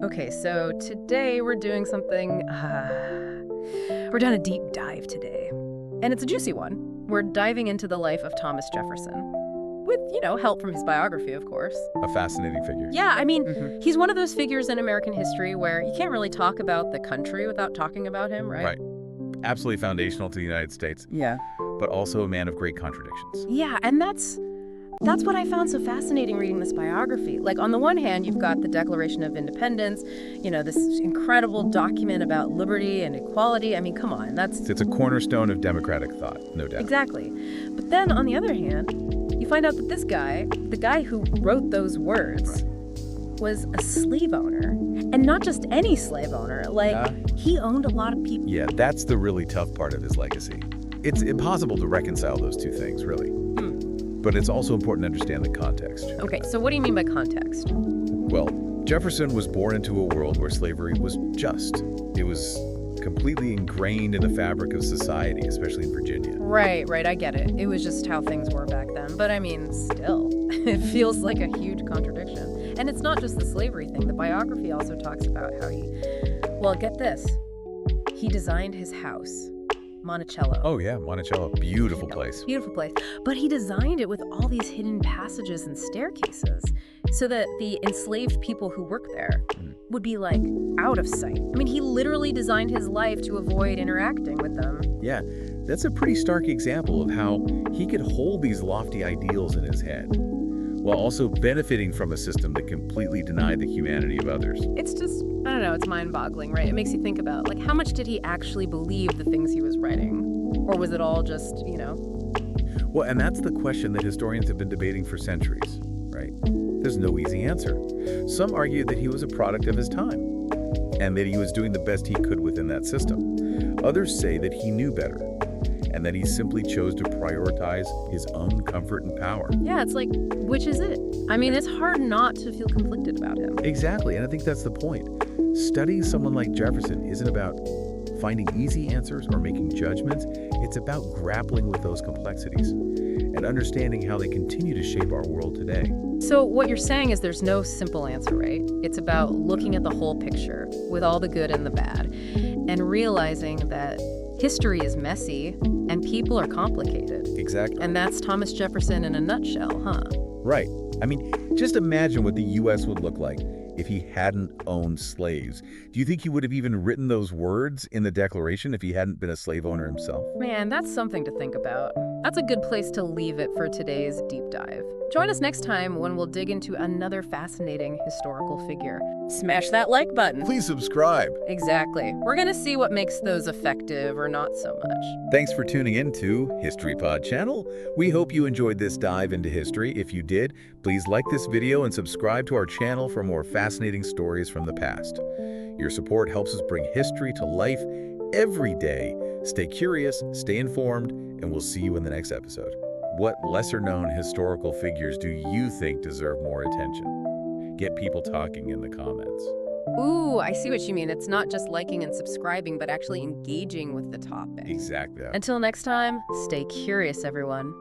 Okay, so today we're doing something. We're doing a deep dive today. And it's a juicy one. We're diving into the life of Thomas Jefferson. With, help from his biography, of course. A fascinating figure. Yeah, I mean, Mhm. he's one of those figures in American history where you can't really talk about the country without talking about him, right? Right. Absolutely foundational to the United States, Yeah. but also a man of great contradictions. Yeah, and that's what I found so fascinating reading this biography. Like, on the one hand, you've got the Declaration of Independence, this incredible document about liberty and equality. I mean, come on, that's... It's a cornerstone of democratic thought, no doubt. Exactly. But then, on the other hand, you find out that this guy, the guy who wrote those words, was a slave owner. And not just any slave owner. He owned a lot of people. Yeah, that's the really tough part of his legacy. It's impossible to reconcile those two things, really. But it's also important to understand the context. Okay, so what do you mean by context? Well, Jefferson was born into a world where slavery was just. It was completely ingrained in the fabric of society, especially in Virginia. Right, I get it. It was just how things were back then. But I mean, still, it feels like a huge contradiction. And it's not just the slavery thing. The biography also talks about how well, get this. He designed his house. Monticello. Oh yeah, Monticello. Beautiful place. Beautiful place. But he designed it with all these hidden passages and staircases so that the enslaved people who work there would be, out of sight. I mean, he literally designed his life to avoid interacting with them. Yeah, that's a pretty stark example of how he could hold these lofty ideals in his head while also benefiting from a system that completely denied the humanity of others. It's just, I don't know, it's mind-boggling, right? It makes you think about, how much did he actually believe the things he was writing? Or was it all just, Well, and that's the question that historians have been debating for centuries, right? There's no easy answer. Some argue that he was a product of his time and that he was doing the best he could within that system. Others say that he knew better and that he simply chose to prioritize his own comfort and power. Yeah, it's like, which is it? I mean, it's hard not to feel conflicted about him. Exactly, and I think that's the point. Studying someone like Jefferson isn't about finding easy answers or making judgments. It's about grappling with those complexities and understanding how they continue to shape our world today. So what you're saying is there's no simple answer, right? It's about looking at the whole picture with all the good and the bad and realizing that history is messy and people are complicated. Exactly. And that's Thomas Jefferson in a nutshell, huh? Right. I mean, just imagine what the U.S. would look like if he hadn't owned slaves. Do you think he would have even written those words in the Declaration if he hadn't been a slave owner himself? Man, that's something to think about. That's a good place to leave it for today's deep dive. Join us next time when we'll dig into another fascinating historical figure. Smash that like button. Please subscribe. Exactly. We're going to see what makes those effective or not so much. Thanks for tuning in to History Pod channel. We hope you enjoyed this dive into history. If you did, please like this video and subscribe to our channel for more fascinating stories from the past. Your support helps us bring history to life every day. Stay curious, stay informed, and we'll see you in the next episode. What lesser-known historical figures do you think deserve more attention? Get people talking in the comments. Ooh, I see what you mean. It's not just liking and subscribing, but actually engaging with the topic. Exactly. Until next time, stay curious, everyone.